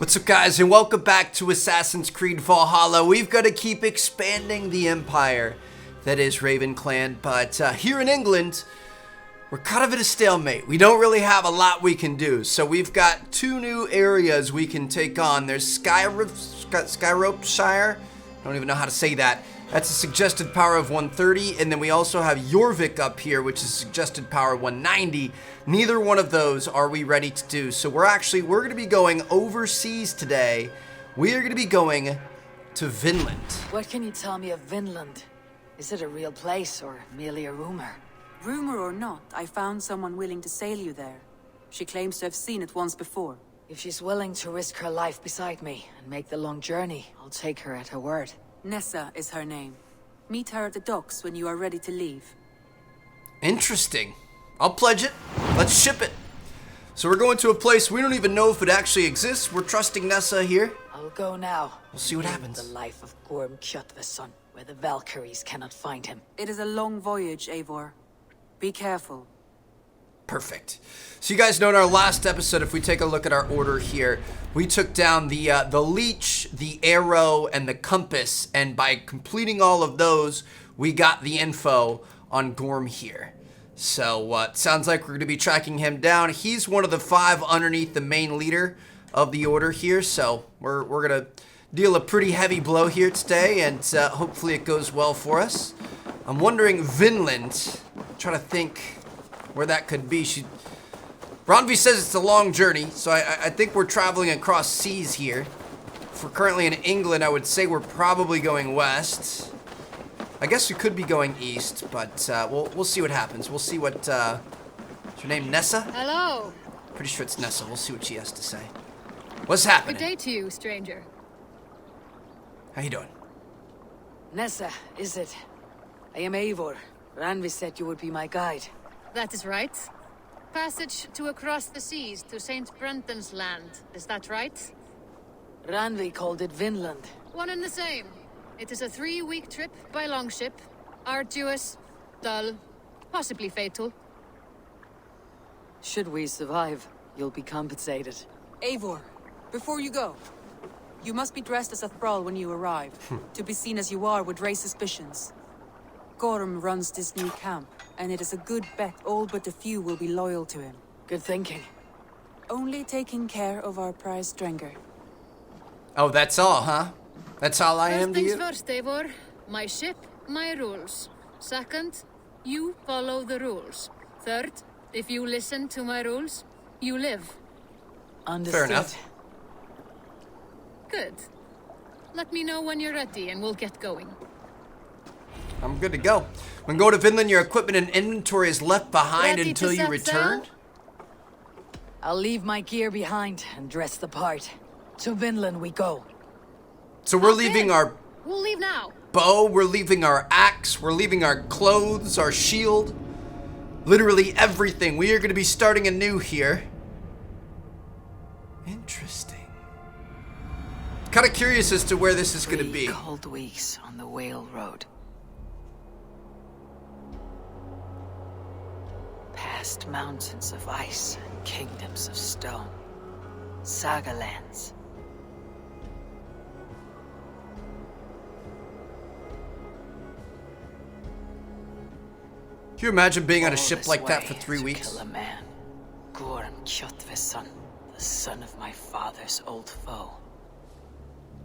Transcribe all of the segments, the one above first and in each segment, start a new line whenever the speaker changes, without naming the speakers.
What's up, guys, and welcome back to Assassin's Creed Valhalla. We've got to keep expanding the empire that is Raven Clan, but here in England, we're kind of at a stalemate. We don't really have a lot we can do, so we've got two new areas we can take on. There's Skyropeshire. I don't even know how to say that. That's a suggested power of 130, and then we also have Jorvik up here, which is suggested power 190. Neither one of those are we ready to do, so we're going to be going overseas today. We are going to be going to Vinland.
What can you tell me of Vinland? Is it a real place or merely a rumor?
Rumor or not, I found someone willing to sail you there. She claims to have seen it once before.
If she's willing to risk her life beside me and make the long journey, I'll take her at her word.
Nessa is her name. Meet her at the docks when you are ready to leave.
Interesting. I'll pledge it. Let's ship it. So we're going to a place we don't even know if it actually exists. We're trusting Nessa here.
I'll go now.
We'll see what happens.
The life of Gorm Kjotveson, where the Valkyries cannot find him.
It is a long voyage, Eivor. Be careful.
Perfect. So you guys know in our last episode, if we take a look at our order here, we took down the leech, the arrow, and the compass, and by completing all of those, we got the info on Gorm here. So it sounds like we're going to be tracking him down. He's one of the 5 underneath the main leader of the order here, so we're going to deal a pretty heavy blow here today, and hopefully it goes well for us. I'm wondering Vinland, trying to think where that could be. Randvi says it's a long journey, so I think we're traveling across seas here. If we're currently in England, I would say we're probably going west. I guess we could be going east, but we'll see what happens. We'll see what, is her name Nessa?
Hello.
Pretty sure it's Nessa. We'll see what she has to say. What's happening?
Good day to you, stranger.
How you doing?
Nessa, is it? I am Eivor. Randvi said you would be my guide.
That is right. Passage to across the seas to St. Brenton's land. Is that right?
Randvi called it Vinland.
One and the same. It is a 3-week trip by longship. Arduous, dull, possibly fatal.
Should we survive, you'll be compensated.
Eivor, before you go, you must be dressed as a thrall when you arrive. To be seen as you are would raise suspicions. Gorm runs this new camp, and it is a good bet all but a few will be loyal to him.
Good thinking.
Only taking care of our prize Strenger.
Oh, that's all, huh? That's all I am to you?
First things first, Eivor. My ship, my rules. Second, you follow the rules. Third, if you listen to my rules, you live.
Understood.
Fair enough.
Good. Let me know when you're ready and we'll get going.
I'm good to go. When go to Vinland, your equipment and inventory is left behind
Ready
until
to
you
set
return?
sail?
I'll leave my gear behind and dress the part. To Vinland we go.
So we're
Hop
leaving
in.
our
We'll leave now.
bow, we're leaving our axe, we're leaving our clothes, our shield. Literally everything. We are going to be starting anew here. Interesting. Kind of curious as to where this is going to be.
Cold weeks on the Whale Road. Past mountains of ice and kingdoms of stone. Saga lands.
Can you imagine being on a
All
ship
this
like that
way
for 3
to
weeks?
Kill a man. Gorm Kjotveson, the son of my father's old foe.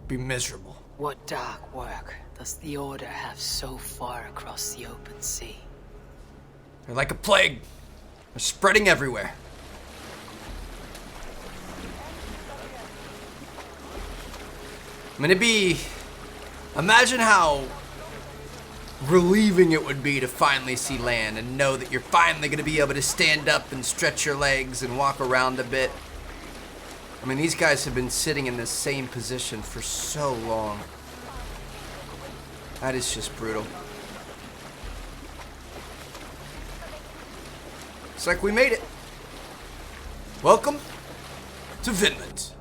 Be miserable.
What dark work does the Order have so far across the open sea?
They're like a plague. They're spreading everywhere. I mean, imagine how relieving it would be to finally see land and know that you're finally going to be able to stand up and stretch your legs and walk around a bit. I mean, these guys have been sitting in this same position for so long. That is just brutal. Looks like we made it. Welcome to Vinland.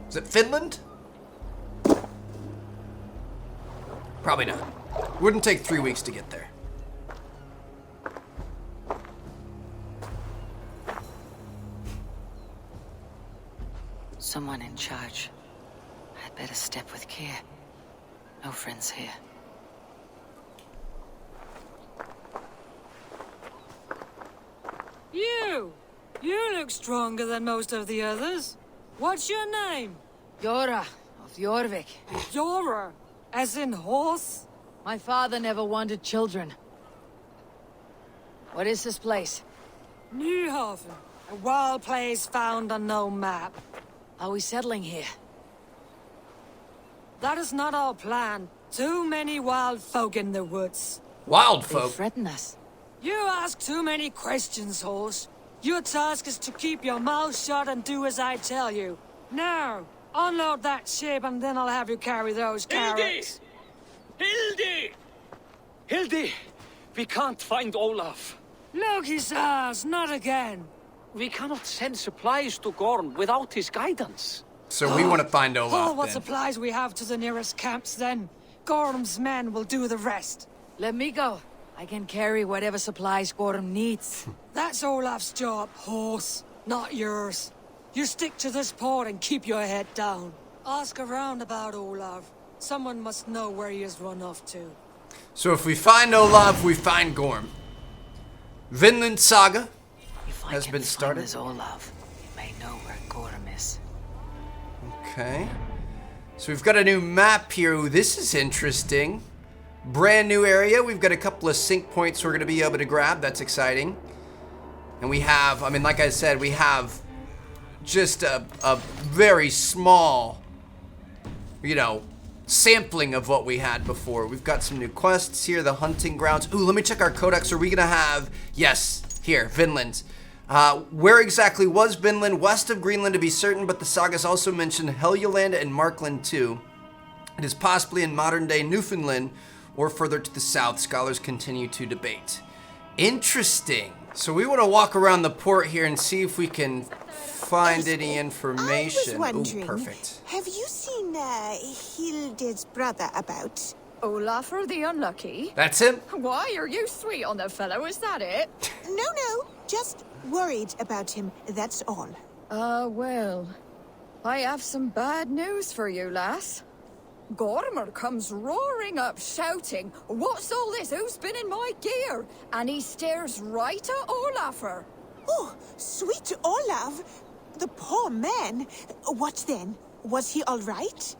Is it Finland? Probably not. Wouldn't take 3 weeks to get there.
Someone in charge. I'd better step with care. No friends here.
You look stronger than most of the others. What's your name?
Yora of Jorvik.
Yora, as in horse?
My father never wanted children. What is this place?
Newhaven, a wild place found on no map.
Are we settling here?
That is not our plan. Too many wild folk in the woods.
Wild
They
folk.
threaten us.
You ask too many questions, horse. Your task is to keep your mouth shut and do as I tell you. Now, unload that ship and then I'll have you carry those carrots.
Hildi! Hildi! We can't find Olav.
Look, he says, not again.
We cannot send supplies to Gorm without his guidance.
So we want to find
Haul
Olav
what
then.
supplies we have to the nearest camps then. Gorm's men will do the rest.
Let me go. I can carry whatever supplies Gorm needs.
That's Olaf's job, horse, not yours. You stick to this port and keep your head down. Ask around about Olav. Someone must know where he has run off to.
So if we find Olav, we find Gorm. Vinland Saga
If I
has
can
been
find
started.
this Olav, we may know where Gorm is.
Okay. So we've got a new map here. Ooh, this is interesting. Brand new area. We've got a couple of sync points we're going to be able to grab. That's exciting. And we have, I mean, like I said, we have just a very small, you know, sampling of what we had before. We've got some new quests here, the hunting grounds. Ooh, let me check our codex. Are we going to have, yes, here, Vinland. Where exactly was Vinland? West of Greenland to be certain, but the sagas also mentioned Helgeland and Markland too. It is possibly in modern-day Newfoundland or further to the south. Scholars continue to debate. Interesting. So we want to walk around the port here and see if we can find any information.
I was wondering,
Ooh, perfect.
have you seen Hilde's brother about?
Olafur the Unlucky?
That's him?
Why are you sweet on the fellow? Is that it?
No, just worried about him, that's all.
Well, I have some bad news for you, lass. Gormer comes roaring up, shouting, "What's all this? Who's been in my gear?" And he stares right at Olafur.
Oh, sweet Olav! The poor man. What then? Was he all right?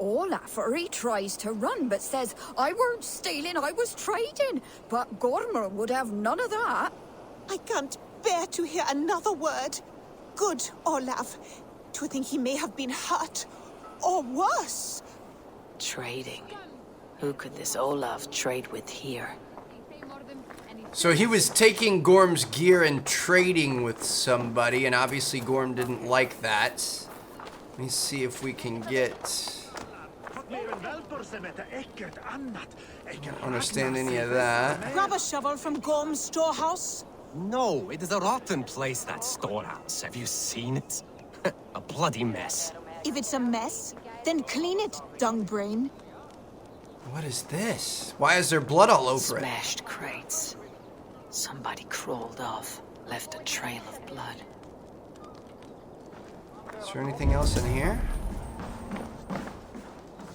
Olafur, he tries to run, but says, "I weren't stealing, I was trading." But Gormer would have none of that.
I can't bear to hear another word. Good Olav. To think he may have been hurt, or worse.
Trading. Who could this Olav trade with here?
So he was taking Gorm's gear and trading with somebody, and obviously Gorm didn't like that. Let me see if we can get... Don't understand any of that.
Grab a shovel from Gorm's storehouse.
No, it is a rotten place, that storehouse. Have you seen it? A bloody mess.
If it's a mess, then clean it, dung brain.
What is this? Why is there blood all over it?
Smashed crates. Somebody crawled off, left a trail of blood.
Is there anything else in here?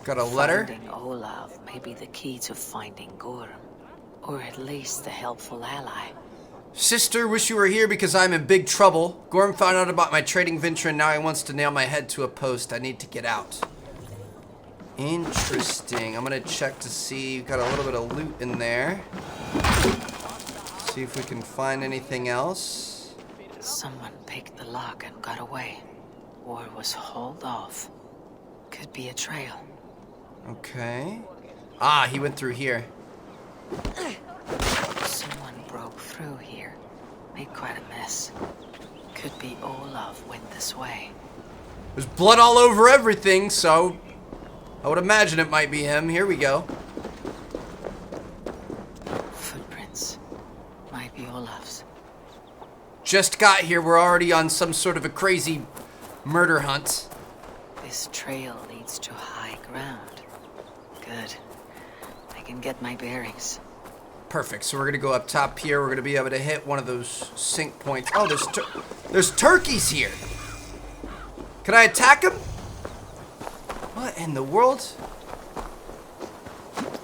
Got a letter?
Finding Olav may be the key to finding Gorm, or at least the helpful ally.
Sister, wish you were here because I'm in big trouble. Gorm found out about my trading venture and now he wants to nail my head to a post. I need to get out. Interesting. I'm gonna check to see. We've got a little bit of loot in there. See if we can find anything else.
Someone picked the lock and got away, or was hauled off. Could be a trail.
Okay. Ah, he went through here.
Someone broke through here. Made quite a mess. Could be Olav went this way.
There's blood all over everything, so I would imagine it might be him. Here we go.
Footprints. Might be Olav's.
Just got here. We're already on some sort of a crazy murder hunt.
This trail leads to high ground. Good. I can get my bearings.
Perfect. So we're gonna go up top here. We're gonna be able to hit one of those sync points. Oh, there's turkeys here. Can I attack him? What in the world?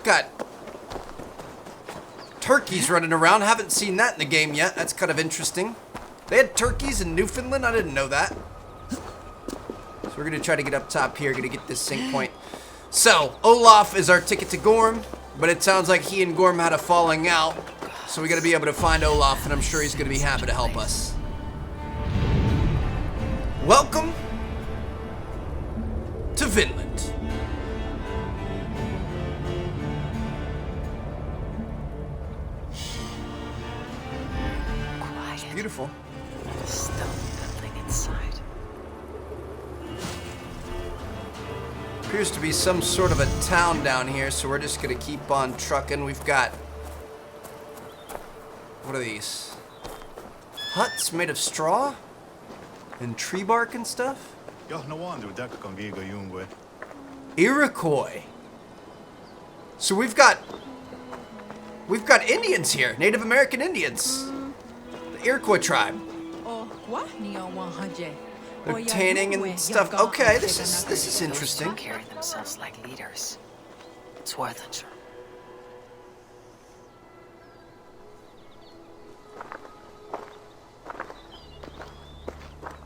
Got turkeys running around. Haven't seen that in the game yet. That's kind of interesting. They had turkeys in Newfoundland? I didn't know that. So we're going to try to get up top here. Going to get this sync point. So, Olav is our ticket to Gorm. But it sounds like he and Gorm had a falling out. So we got to be able to find Olav. And I'm sure he's going to be happy to help us. Welcome to Vinland.
Quiet.
It's beautiful.
Stone building inside.
Appears to be some sort of a town down here, so we're just gonna keep on trucking. We've got, what are these? Huts made of straw and tree bark and stuff. Iroquois. So we've got Indians here, Native American Indians, the Iroquois tribe. They're tanning and stuff. Okay, this is interesting.
Those two carry themselves like leaders. It's worth a try.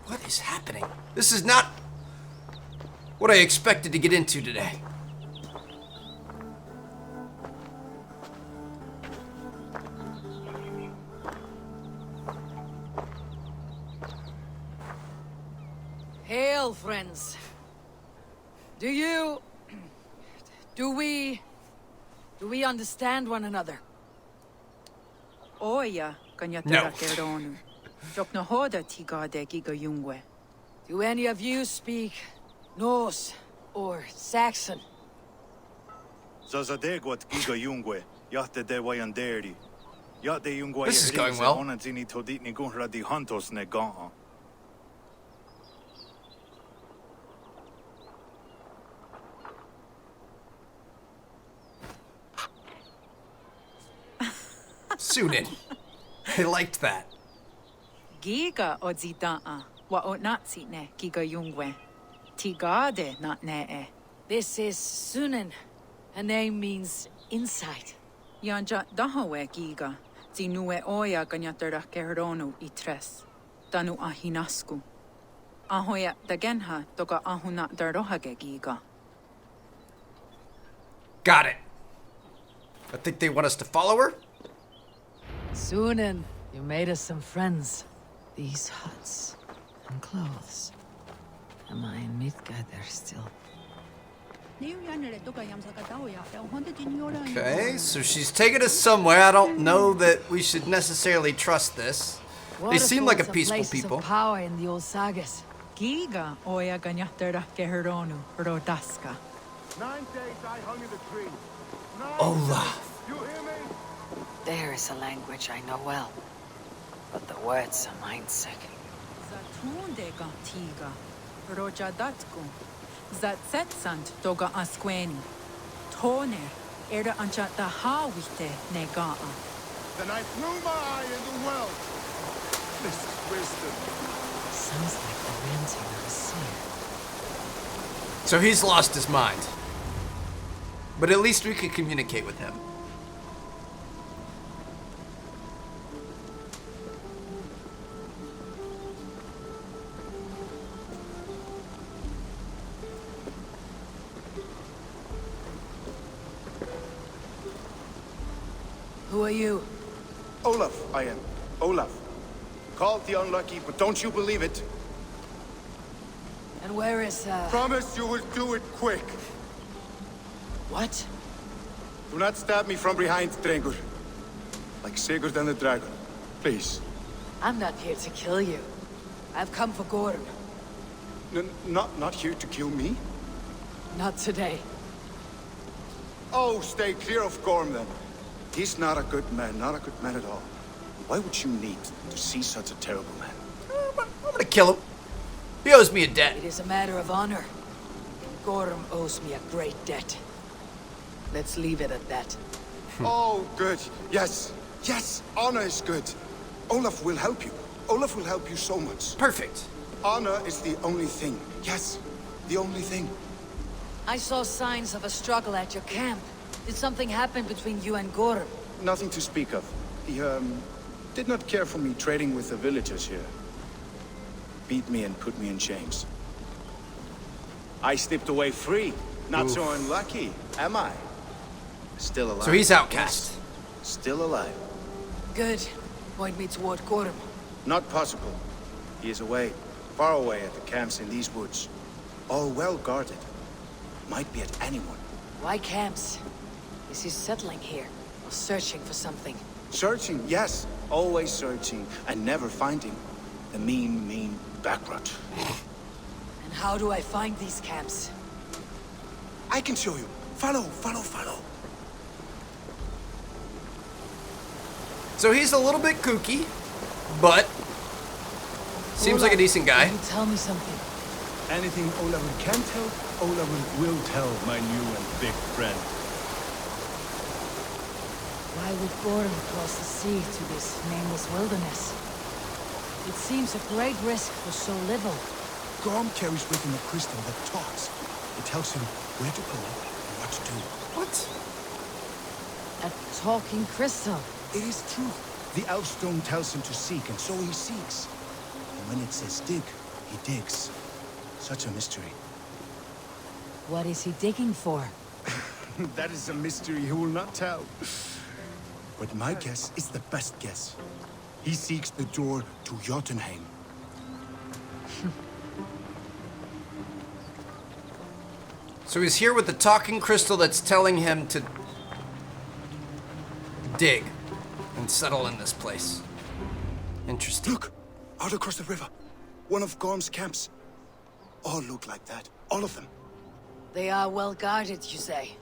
What is happening? This is not what I expected to get into today.
Hail, friends. Do we understand one another?
Oya,
No.
Do any of you speak Norse or Saxon?
This is going well. Suited. I liked that.
Giga odzidaa wa onatsine giga yungwe. Tigade not nee.
This is Sunan. Her name means insight.
Yanja dahawe giga. Zinue oya ganyatera keronu itres. Danu ahinasku. Ahoya dagenha toga ahuna darohage giga.
Got it. I think they want us to follow her.
Sunan, you made us some friends.
These huts and clothes. Am I in Midgard still?
Okay, so she's taking us somewhere. I don't know that we should necessarily trust this. They seem like a peaceful
places
people.
Of power in the old sagas.
Giga oya ganyatera keronu rodaska.
9 days I hung in the tree.
Olav.
You hear me?
There is a language I know well, but the words are mind-sick.
Zatunde gantiga. Rojadatku. Zatsetsant toga asqueni. Toner. Erda anchata hawite negaa.
Then I threw my eye in the well. This is wisdom.
Sounds like the ranting of a seer.
So he's lost his mind. But at least we could communicate with him.
Who are you?
Olav, I am. Olav. Called the unlucky, but don't you believe it?
And where is,
Promise you will do it quick.
What?
Do not stab me from behind, Drengur. Like Sigurd and the dragon. Please.
I'm not here to kill you. I've come for Gorm.
Not here to kill me?
Not today.
Oh, stay clear of Gorm, then. He's not a good man, not a good man at all. Why would you need to see such a terrible man?
I'm gonna kill him. He owes me a debt.
It is a matter of honor. Gorm owes me a great debt. Let's leave it at that.
Oh, good. Yes. Yes, honor is good. Olaf will help you. Olaf will help you so much.
Perfect.
Honor is the only thing. Yes, the only thing.
I saw signs of a struggle at your camp. Did something happen between you and Gorm?
Nothing to speak of. He, did not care for me trading with the villagers here. Beat me and put me in chains. I slipped away free. Not so unlucky, am I? Still alive.
So he's outcast.
Yes. Still alive.
Good. Point me toward Gorm.
Not possible. He is away. Far away at the camps in these woods. All well guarded. Might be at anyone.
Why camps? Is he settling here? Or searching for something?
Searching, yes. Always searching. And never finding. The mean backrot.
And how do I find these camps?
I can show you. Follow.
So he's a little bit kooky, but seems like a decent guy.
Can you tell me something?
Anything Olav can tell, Olav will tell my new and big friend.
Why would Gorm cross the sea to this nameless wilderness? It seems a great risk for so little.
Gorm carries with him a crystal that talks. It tells him where to go and what to do.
What?
A talking crystal.
It is true. The Elfstone tells him to seek, and so he seeks. And when it says dig, he digs. Such a mystery.
What is he digging for?
That is a mystery he will not tell. But my guess is the best guess. He seeks the door to Jotunheim.
So he's here with the talking crystal that's telling him to dig and settle in this place. Interesting.
Look! Out across the river. One of Gorm's camps. All look like that. All of them.
They are well guarded, you say?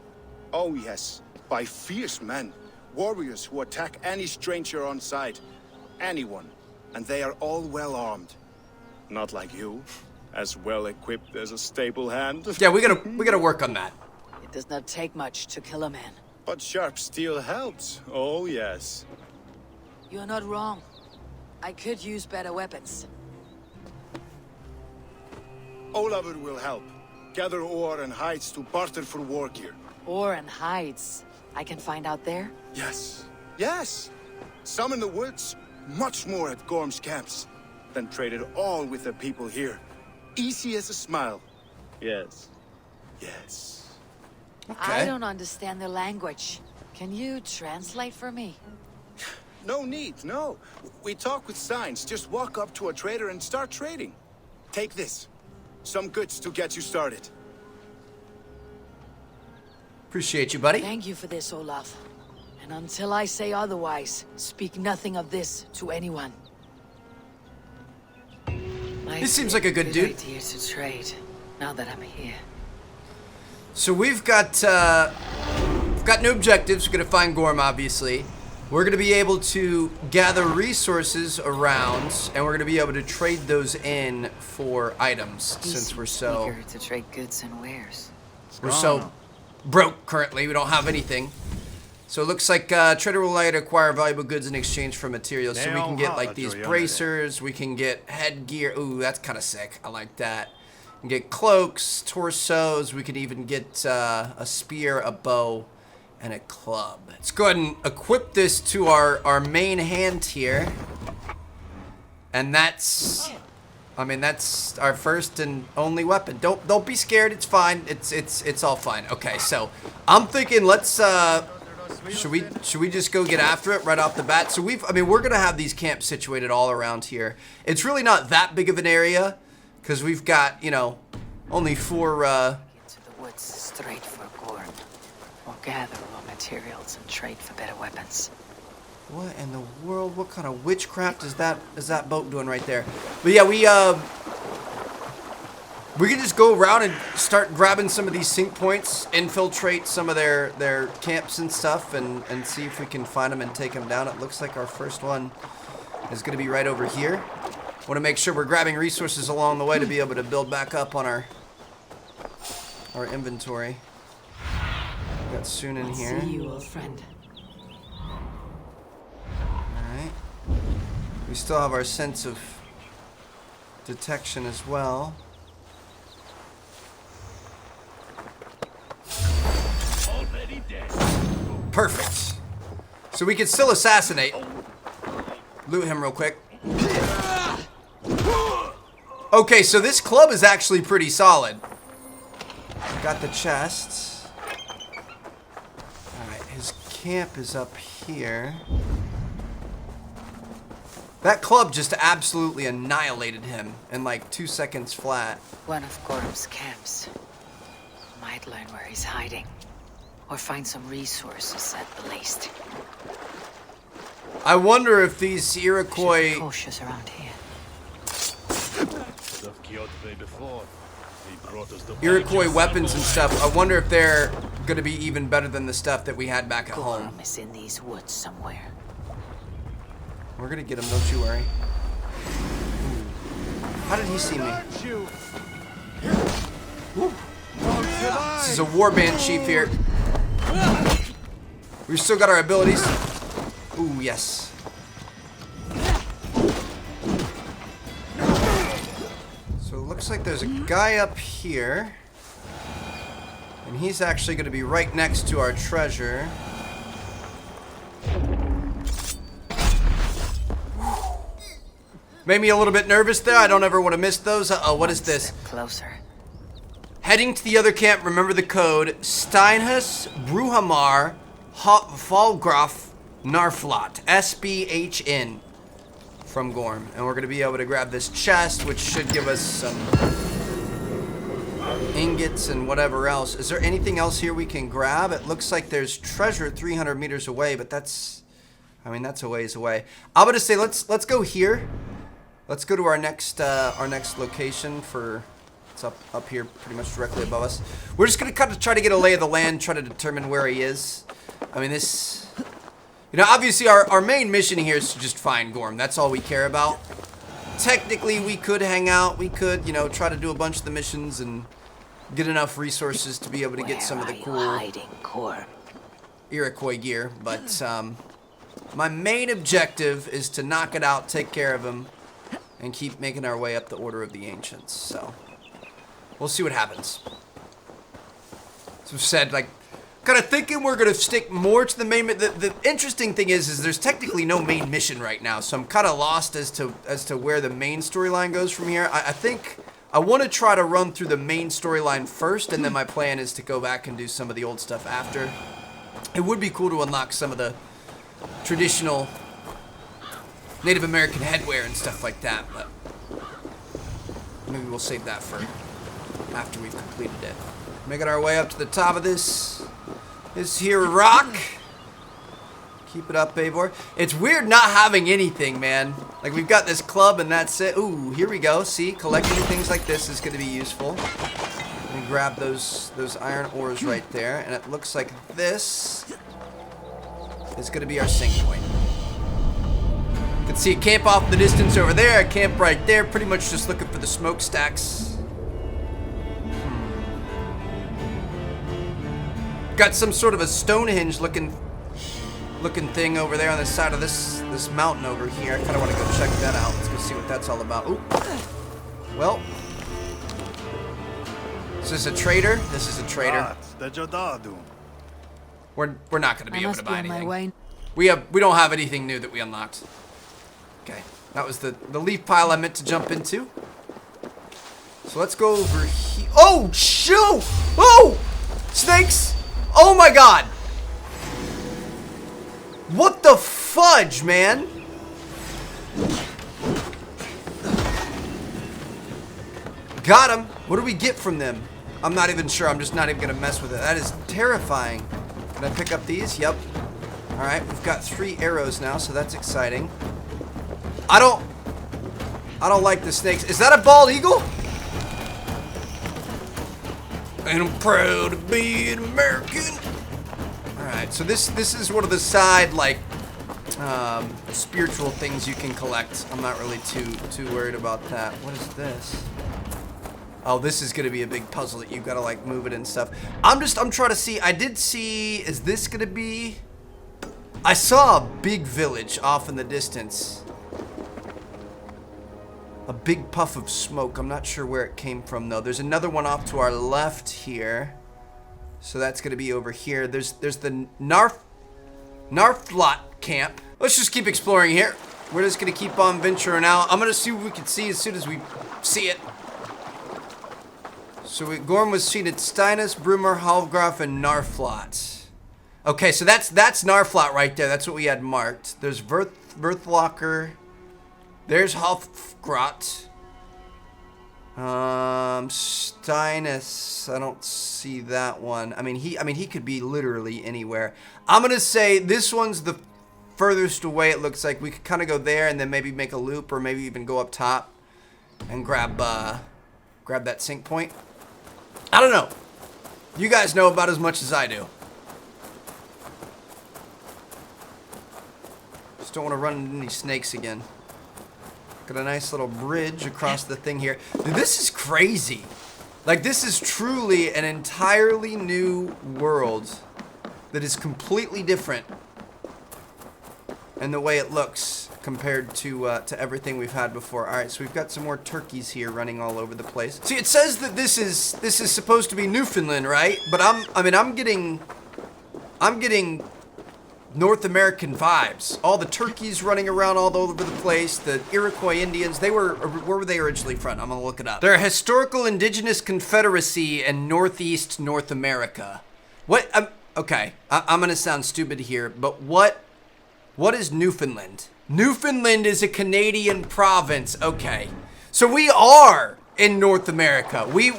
Oh yes. By fierce men. Warriors who attack any stranger on sight. Anyone. And they are all well armed. Not like you. As well equipped as a stable hand.
Yeah, we gotta work on that.
It does not take much to kill a man.
But sharp steel helps. Oh yes.
You're not wrong. I could use better weapons.
Olav will help. Gather ore and hides to barter for war gear.
Ore and hides. I can find out there?
Yes. Yes! Some in the woods. Much more at Gorm's camps. Then traded all with the people here. Easy as a smile. Yes. Yes.
Okay.
I don't understand the language. Can you translate for me?
No need, no. We talk with signs. Just walk up to a trader and start trading. Take this. Some goods to get you started.
Appreciate you, buddy.
Thank you for this, Olav. And until I say otherwise, speak nothing of this to anyone.
He seems like a good dude.
Idea to trade, now that I'm here.
So we've got new objectives. We're gonna find Gorm, obviously. We're gonna be able to gather resources around, and we're gonna be able to trade those in for items, since we're so
eager to trade goods and wares.
we're so broke currently. We don't have anything. So it looks like trader will like to acquire valuable goods in exchange for materials. So we can get like these bracers. We can get headgear. Ooh, that's kind of sick. I like that. We can get cloaks, torsos. We can even get a spear, a bow, and a club. Let's go ahead and equip this to our main hand here. And that's, I mean, that's our first and only weapon. Don't be scared. It's fine. It's all fine. Okay, so I'm thinking let's should we just go get after it right off the bat? So we're gonna have these camps situated all around here. It's really not that big of an area because we've got, you know, only 4
Into the woods straight for Gorm. We'll gather raw materials and trade for better weapons.
What in the world? What kind of witchcraft is that boat doing right there? But yeah, we can just go around and start grabbing some of these sync points, infiltrate some of their camps and stuff, and see if we can find them and take them down. It looks like our first one is going to be right over here. Want to make sure we're grabbing resources along the way to be able to build back up on our inventory. We got Soon in here.
See you, old friend.
Alright. We still have our sense of detection as well.
Already dead.
Perfect. So we can still assassinate. Loot him real quick. Okay, so this club is actually pretty solid. Got the chests. Alright, his camp is up here. That club just absolutely annihilated him in like 2 seconds flat.
One of Gorm's camps. Might learn where he's hiding. Or find some resources at the least.
I wonder if these Iroquois...
Be cautious around here.
Iroquois weapons and stuff, I wonder if they're gonna be even better than the stuff that we had back at home.
Gorm is in these woods somewhere.
We're gonna get him, don't you worry. How did he see me? Ooh. This is a warband chief here. We've still got our abilities. Ooh, yes. So it looks like there's a guy up here. And he's actually going to be right next to our treasure. Made me a little bit nervous there. I don't ever want to miss those. Uh-oh, what is this?
Closer.
Heading to the other camp, remember the code. Steinhus, Bruhamar, Falgraf, Narflot. SBHN. From Gorm. And we're going to be able to grab this chest, which should give us some ingots and whatever else. Is there anything else here we can grab? It looks like there's treasure 300 meters away, but that's... I mean, that's a ways away. I'm going to say, let's go here. Let's go to our next location for... It's up here pretty much directly above us. We're just going to kind of try to get a lay of the land, try to determine where he is. I mean, this... You know, obviously our main mission here is to just find Gorm. That's all we care about. Technically, we could hang out. We could, you know, try to do a bunch of the missions and get enough resources to be able to get some of the cool Iroquois gear. But my main objective is to knock it out, take care of him, and keep making our way up the Order of the Ancients. So, we'll see what happens. As I've said, like, kind of thinking we're going to stick more to the main... The interesting thing is there's technically no main mission right now, so I'm kind of lost as to where the main storyline goes from here. I think I want to try to run through the main storyline first, and then my plan is to go back and do some of the old stuff after. It would be cool to unlock some of the traditional Native American headwear and stuff like that, but maybe we'll save that for after we've completed it. Making our way up to the top of this here rock. Keep it up, Eivor. It's weird not having anything, man. Like, we've got this club and that's it. Ooh, here we go. See, collecting things like this is going to be useful. Let me grab those iron ores right there. And it looks like this is going to be our sink point. You can see a camp off in the distance over there, a camp right there. Pretty much just looking for the smokestacks. Got some sort of a Stonehenge looking thing over there on the side of this mountain over here. I kind of want to go check that out. Let's go see what that's all about. Ooh. Well, is this a trader? This is a trader. We're not going to be able to buy anything. We don't have anything new that we unlocked. Okay, that was the leaf pile I meant to jump into. So let's go over here. Oh, shoot! Oh, snakes! Oh my god! What the fudge, man? Got him. What do we get from them? I'm not even sure. I'm just not even gonna mess with it. That is terrifying. Can I pick up these? Yep. Alright, we've got 3 arrows now, so that's exciting. I don't like the snakes. Is that a bald eagle? And I'm proud to be an American. Alright, so this is one of the side, like, spiritual things you can collect. I'm not really too worried about that. What is this? Oh, this is gonna be a big puzzle that you've gotta, like, move it and stuff. I'm trying to see, I did see, is this gonna be? I saw a big village off in the distance. A big puff of smoke. I'm not sure where it came from, though. There's another one off to our left here. So that's going to be over here. There's the Narflot camp. Let's just keep exploring here. We're just going to keep on venturing out. I'm going to see what we can see as soon as we see it. So Gorm was seen at Steinus, Brumer, Halfgraf, and Narflot. Okay, so that's Narflot right there. That's what we had marked. There's Verthlocker. There's Halfgrot. Steinus, I don't see that one. I mean he could be literally anywhere. I'm gonna say this one's the furthest away. It looks like we could kind of go there and then maybe make a loop, or maybe even go up top and grab that sync point. I don't know. You guys know about as much as I do. Just don't want to run into any snakes again. Got a nice little bridge across the thing here. Dude, this is crazy. Like, this is truly an entirely new world that is completely different in the way it looks compared to everything we've had before. All right, so we've got some more turkeys here running all over the place. See, it says that this is supposed to be Newfoundland, right? But I'm getting North American vibes. All the turkeys running around all over the place. The Iroquois Indians, where were they originally from? I'm gonna look it up. They're a historical indigenous confederacy in Northeast North America. What? Okay, I'm gonna sound stupid here, but what is Newfoundland? Newfoundland is a Canadian province. Okay, so we are in North America. We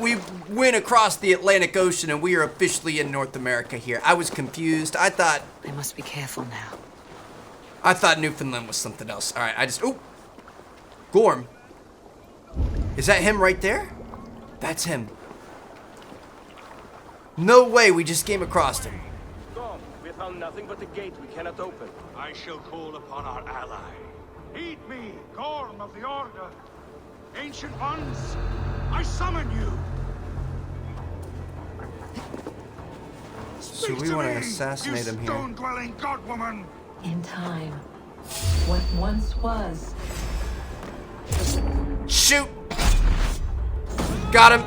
went across the Atlantic Ocean and we are officially in North America here. I was confused. I thought...
I must be careful now.
I thought Newfoundland was something else. All right, oh, Gorm. Is that him right there? That's him. No way, we just came across him.
Gorm, we found nothing but the gate we cannot open.
I shall call upon our ally. Heed me, Gorm of the Order. Ancient ones, I summon you.
So we want to assassinate him here.
Stone-dwelling godwoman.
In time, what once was.
Shoot! Got him.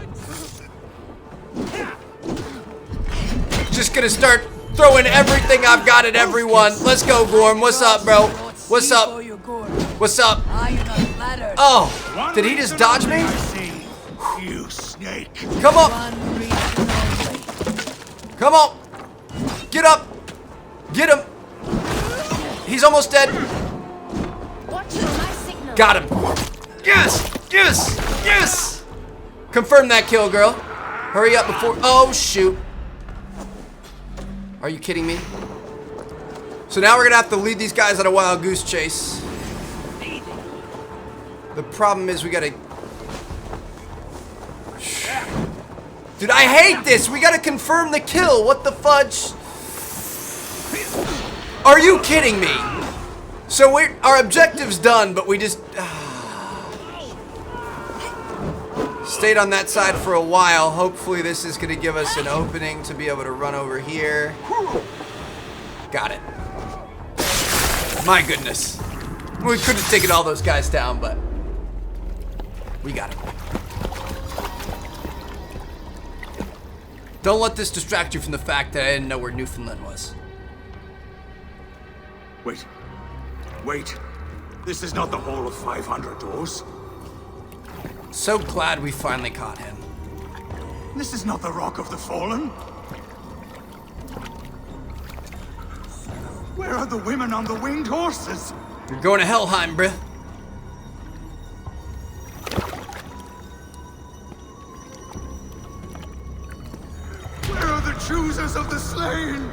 Just gonna start throwing everything I've got at everyone. Let's go, Gorm. What's up, bro? What's up? What's up? Oh, did he just dodge me?
You snake.
Come on. Come on. Get up. Get him. He's almost dead. Got him. Yes. Yes. Yes. Confirm that kill, girl. Hurry up before... Oh, shoot. Are you kidding me? So now we're going to have to lead these guys on a wild goose chase. The problem is we got to... Dude, I hate this. We got to confirm the kill. What the fudge? Are you kidding me? So our objective's done, but we just... stayed on that side for a while. Hopefully this is going to give us an opening to be able to run over here. Got it. My goodness. We could have taken all those guys down, but we got it. Don't let this distract you from the fact that I didn't know where Newfoundland was.
Wait. Wait. This is not the Hall of 500 Doors.
So glad we finally caught him.
This is not the Rock of the Fallen. Where are the women on the winged horses?
You're going to Helheim, bruh.
Where are the choosers of the slain?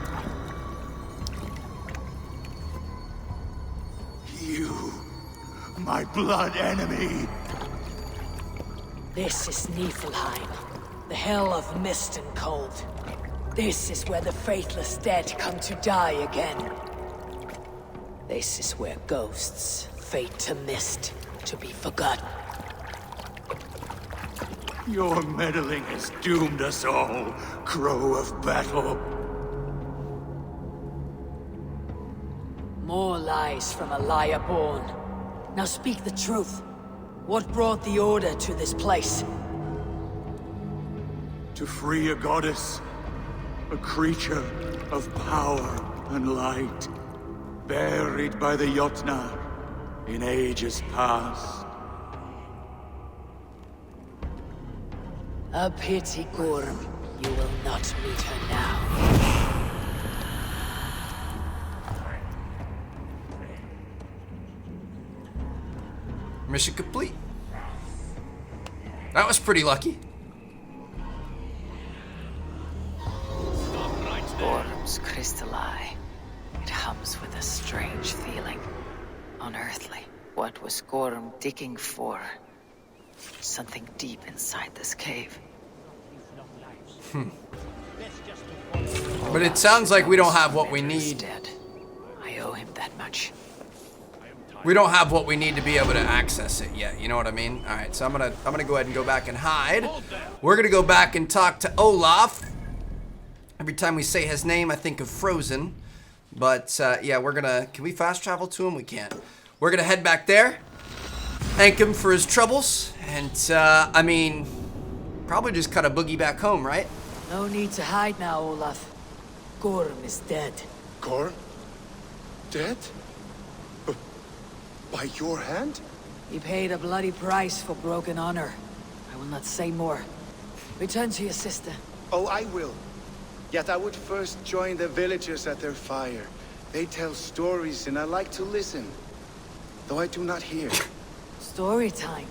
You, my blood enemy.
This is Niflheim, the hell of mist and cold. This is where the faithless dead come to die again. This is where ghosts fade to mist, to be forgotten.
Your meddling has doomed us all, crow of battle.
More lies from a liar born. Now speak the truth. What brought the Order to this place?
To free a goddess. A creature of power and light. Buried by the Jotnar in ages past.
A pity, Gorm. You will not meet her now.
Mission complete. That was pretty lucky.
Gorm's crystal eye. It hums with a strange feeling. Unearthly. What was Gorm digging for? Something deep inside this cave.
But it sounds like we don't have what we
He's
need.
dead. I owe him that much.
We don't have what we need to be able to access it yet. You know what I mean? All right, so I'm gonna go ahead and go back and hide. We're gonna go back and talk to Olav. Every time we say his name, I think of Frozen. But yeah, we're gonna. Can we fast travel to him? We can't. We're gonna head back there. Thank him for his troubles, and I mean, probably just cut a boogie back home, right?
No need to hide now, Olav. Gorm is dead.
Gorm? Dead? By your hand?
He paid a bloody price for broken honor. I will not say more. Return to your sister.
Oh, I will. Yet I would first join the villagers at their fire. They tell stories and I like to listen. Though I do not hear.
Story time.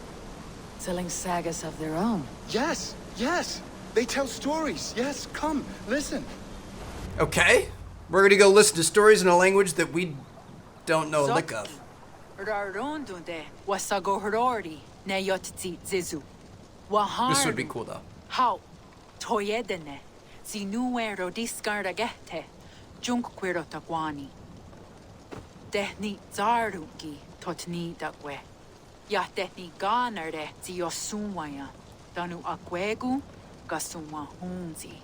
Telling sagas of their own.
Yes, yes. They tell stories. Yes, come, listen.
Okay. We're gonna go listen to stories in a language that we don't know a lick of. This would be cool though.
How? Toyedene. Sinuero discardagete. Junquero taguani. Tehni zaruki totni dagwe. Ya tehni ganare ziosumwaya. Danu akwegu gasuma hunzi.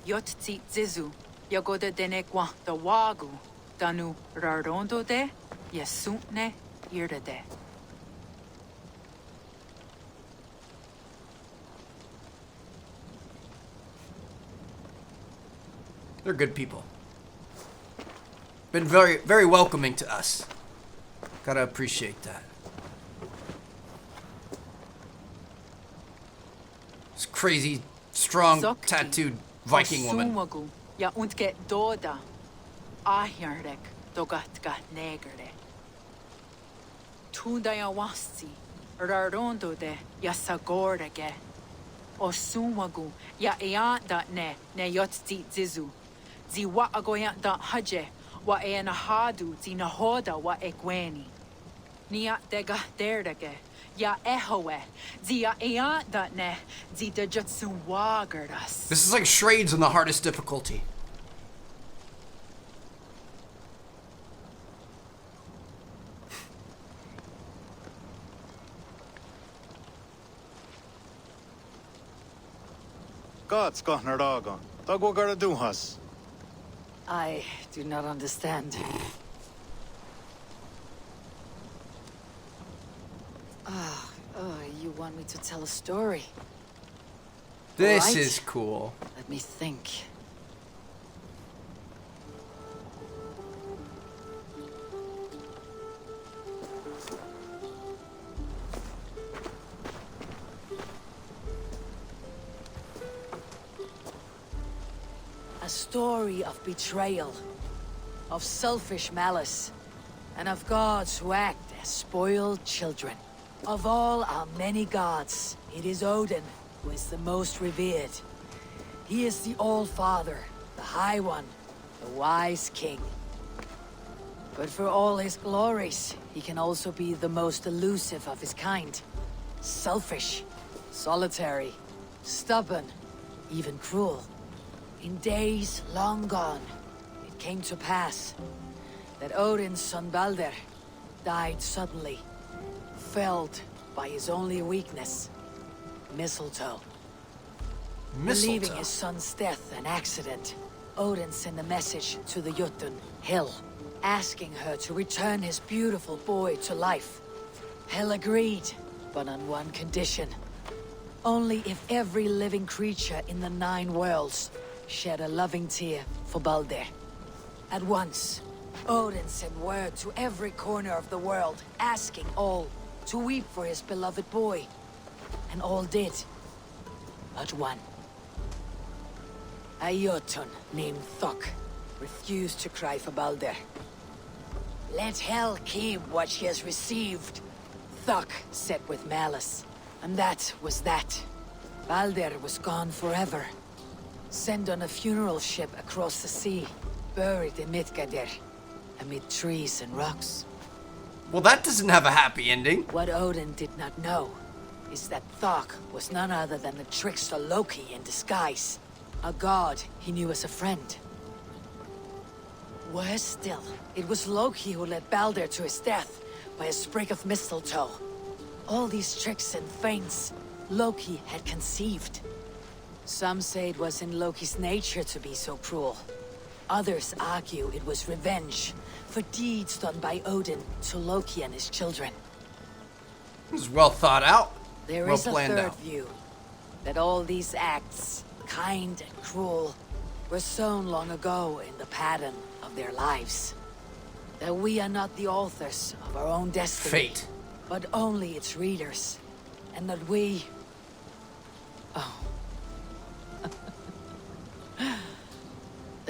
Yotzi zizu. Yagoda denekwa the wagu. Danu rarondo de. Yesune irade.
They're good people. Been very, very welcoming to us. Gotta appreciate that. This crazy, strong, tattooed Viking woman.
Ya untke doda. Ahjarek dogatka negere. Tunda ya wasti. Rarondo de ya sagordage. Osumagu ya eanta ne yotzi zizu. Zi wa agoyant da haje. Wa enahadu zi nahoda wa ekweni. Nia dega derdage. Ya ehoe. Zi ya eanta ne. Zi de jutsu wagardas.
This is like charades on the hardest difficulty.
God's got her dog on. Dog what gotta do us?
I do not understand. You want me to tell a story?
This
Right.
is cool.
Let me think. A story of betrayal, of selfish malice, and of gods who act as spoiled children. Of all our many gods, it is Odin who is the most revered. He is the All-Father, the High One, the Wise King. But for all his glories, he can also be the most elusive of his kind. Selfish, solitary, stubborn, even cruel. In days long gone, it came to pass that Odin's son Balder died suddenly, felled by his only weakness, mistletoe. Believing his son's death an accident, Odin sent a message to the Jotun, Hel, asking her to return his beautiful boy to life. Hel agreed, but on one condition. Only if every living creature in the 9 worlds shed a loving tear for Balder. At once, Odin sent word to every corner of the world, asking all to weep for his beloved boy. And all did, but one. A Jotun named Thok refused to cry for Balder. Let hell keep what she has received, Thok said with malice. And that was that. Balder was gone forever. Sent on a funeral ship across the sea, buried in Midgardr, amid trees and rocks.
Well, that doesn't have a happy ending.
What Odin did not know is that Thok was none other than the trickster Loki in disguise. A god he knew as a friend. Worse still, it was Loki who led Balder to his death by a sprig of mistletoe. All these tricks and feints Loki had conceived. Some say it was in Loki's nature to be so cruel. Others argue it was revenge for deeds done by Odin to Loki and his children.
It was well thought out.
There is a third view, that all these acts, kind and cruel, were sown long ago in the pattern of their lives. That we are not the authors of our own destiny.
Fate.
But only its readers. And that we... Oh.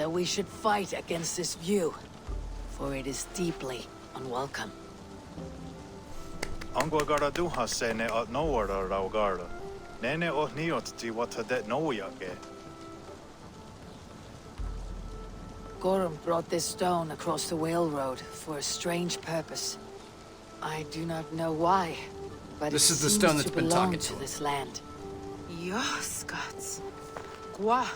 that we should fight against this view, for it is deeply unwelcome.
Angwagara duhasene at nowara raugara. Nene o niot ti watadet noyake.
Gorm brought this stone across the Whale Road for a strange purpose. I do not know why, but
this
it
is the
seems
stone that's
to
been
belong
talking
to
to
this land.
Jöskats. Gwa.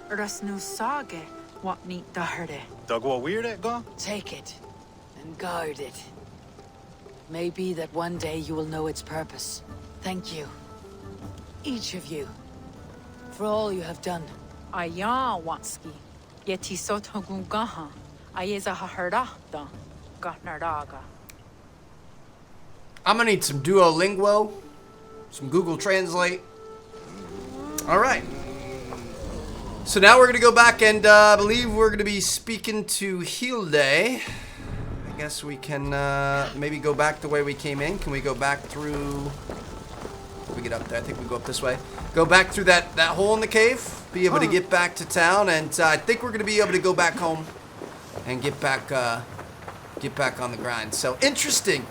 Rasnu Saga. What neat daherde.
Dagwa weird go?
Take it and guard it. Maybe that one day you will know its purpose. Thank you, each of you, for all you have done.
Aya wanski. Yeti sotogungaha. Ayeza haherda. Gatnardaga.
I'm gonna need some Duolingo, some Google Translate. All right. So now we're gonna go back and I believe we're gonna be speaking to Hilde. I guess we can maybe go back the way we came in. Can we go back through? We get up there. I think we go up this way. Go back through that hole in the cave. Be able to get back to town, and I think we're gonna be able to go back home and get back on the grind. So interesting.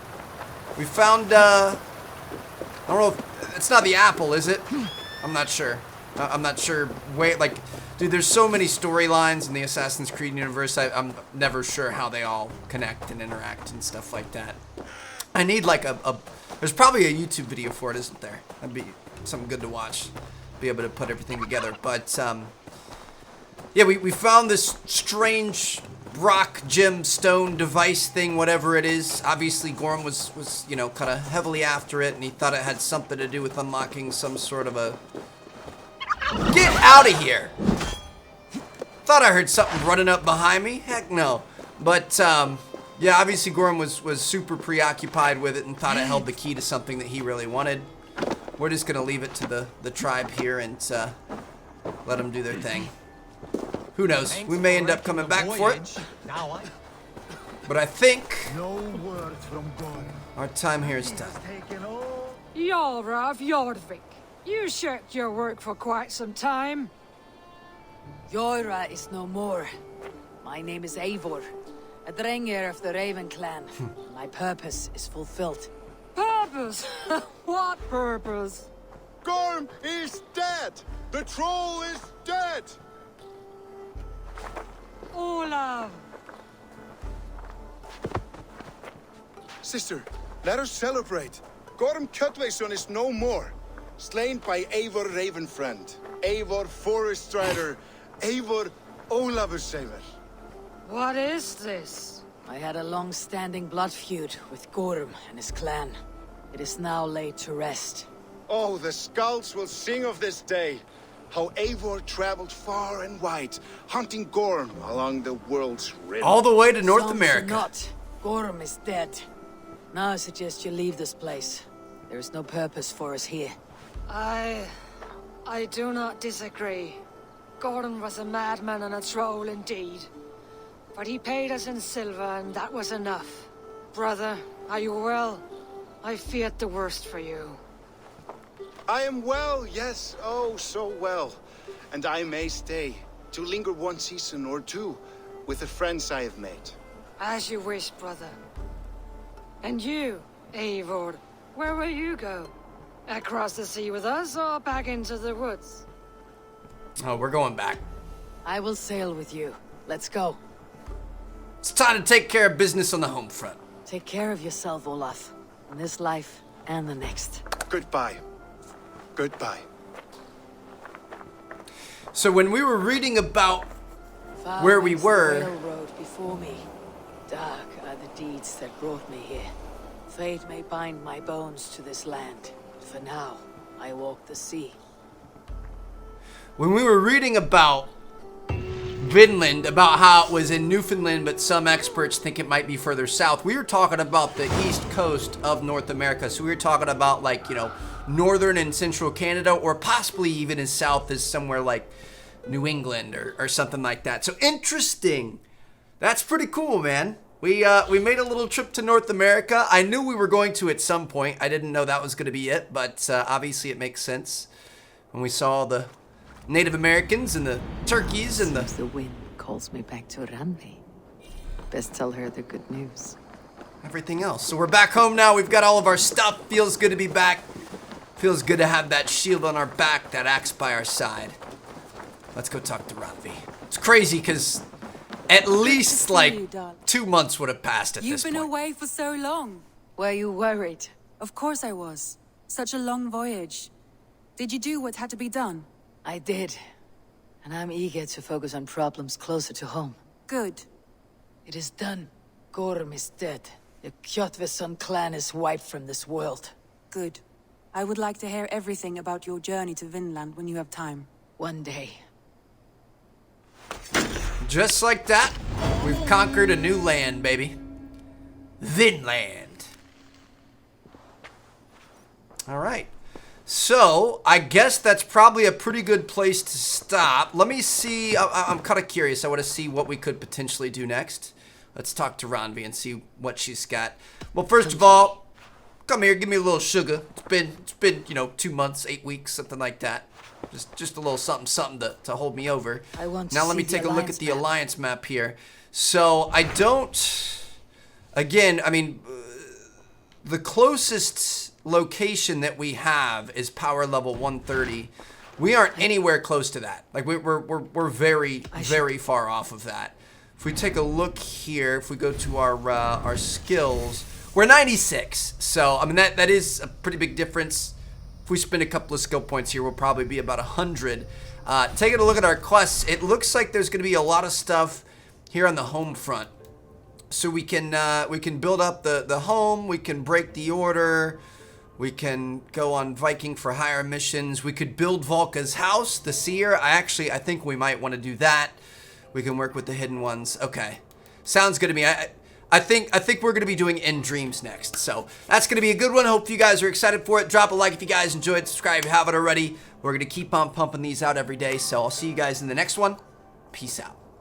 We found, I don't know if, it's not the apple, is it? I'm not sure. I'm not sure. Wait, like, dude, there's so many storylines in the Assassin's Creed universe. I'm never sure how they all connect and interact and stuff like that. I need like there's probably a YouTube video for it, isn't there? That'd be something good to watch. Be able to put everything together. But, yeah, we found this strange rock, gem, stone, device thing, whatever it is. Obviously, Gorm was you know, kind of heavily after it, and he thought it had something to do with unlocking some sort of a... Get out of here! Thought I heard something running up behind me. Heck no. But, yeah, obviously Gorm was super preoccupied with it and thought it held the key to something that he really wanted. We're just going to leave it to the tribe here and let them do their thing. Who knows? We may end up coming back for it. But I think our time here is done.
Jarl Jorvik, you shirked your work for quite some time.
Jorah is no more. My name is Eivor, a Drengir of the Raven clan. My purpose is fulfilled.
Purpose? What purpose?
Gorm is dead! The troll is dead!
Olav!
Sister, let us celebrate. Gorm Kjötveson is no more. Slain by Eivor Ravenfriend, Eivor Forest Strider, Eivor Olavursaver.
What is this?
I had a long-standing blood feud with Gorm and his clan. It is now laid to rest.
Oh, the skulls will sing of this day. How Eivor traveled far and wide, hunting Gorm along the world's rim.
All the way to North
Some
America.
Not. Gorm is dead. Now I suggest you leave this place. There is no purpose for us here.
I do not disagree. Gordon was a madman and a troll indeed. But he paid us in silver, and that was enough. Brother, are you well? I feared the worst for you.
I am well, yes, oh, so well. And I may stay, to linger one season or two, with the friends I have made.
As you wish, brother. And you, Eivor, where will you go? Across the sea with us, or back into the woods?
Oh, we're going back.
I will sail with you. Let's go.
It's time to take care of business on the home front.
Take care of yourself, Olav. In this life and the next.
Goodbye. Goodbye.
So when we were reading about where we were...
The railroad before me. Dark are the deeds that brought me here. Fate may bind my bones to this land. For now, I walk the sea.
When we were reading about Vinland, about how it was in Newfoundland, but some experts think it might be further south, we were talking about the east coast of North America. So we were talking about, like, you know, northern and central Canada, or possibly even as south as somewhere like New England or something like that. So interesting. That's pretty cool, man. We made a little trip to North America. I knew we were going to at some point. I didn't know that was going to be it, but obviously it makes sense when we saw the Native Americans and the turkeys and
the wind calls me back to Randvi. Best tell her the good news.
Everything else. So we're back home now. We've got all of our stuff. Feels good to be back. Feels good to have that shield on our back, that axe by our side. Let's go talk to Randvi. It's crazy because at least like 2 months would have passed at this point.
You've been away for so long.
Were you worried?
Of course I was. Such a long voyage. Did you do what had to be done?
I did. And I'm eager to focus on problems closer to home.
Good.
It is done. Gorm is dead. The Kjotveson clan is wiped from this world.
Good. I would like to hear everything about your journey to Vinland when you have time.
One day.
Just like that, we've conquered a new land, baby. Vinland. All right. So, I guess that's probably a pretty good place to stop. Let me see. I'm kind of curious. I want to see what we could potentially do next. Let's talk to Randvi and see what she's got. Well, first of all, come here. Give me a little sugar. It's been, you know, 2 months, 8 weeks, something like that. Just a little something to hold me over. Now let me take a look at the alliance map here. So I don't. Again, I mean, the closest location that we have is power level 130. We aren't anywhere close to that. Like we're very far off of that. If we take a look here, if we go to our skills, we're 96. So I mean that is a pretty big difference. If we spend a couple of skill points here, we'll probably be about 100. Taking a look at our quests, it looks like there's going to be a lot of stuff here on the home front. So we can build up the home. We can break the order. We can go on Viking for hire missions. We could build Volka's house, the seer. I think we might want to do that. We can work with the hidden ones. Okay, sounds good to me. I think we're going to be doing End Dreams next. So that's going to be a good one. Hope you guys are excited for it. Drop a like if you guys enjoyed. Subscribe if you haven't already. We're going to keep on pumping these out every day. So I'll see you guys in the next one. Peace out.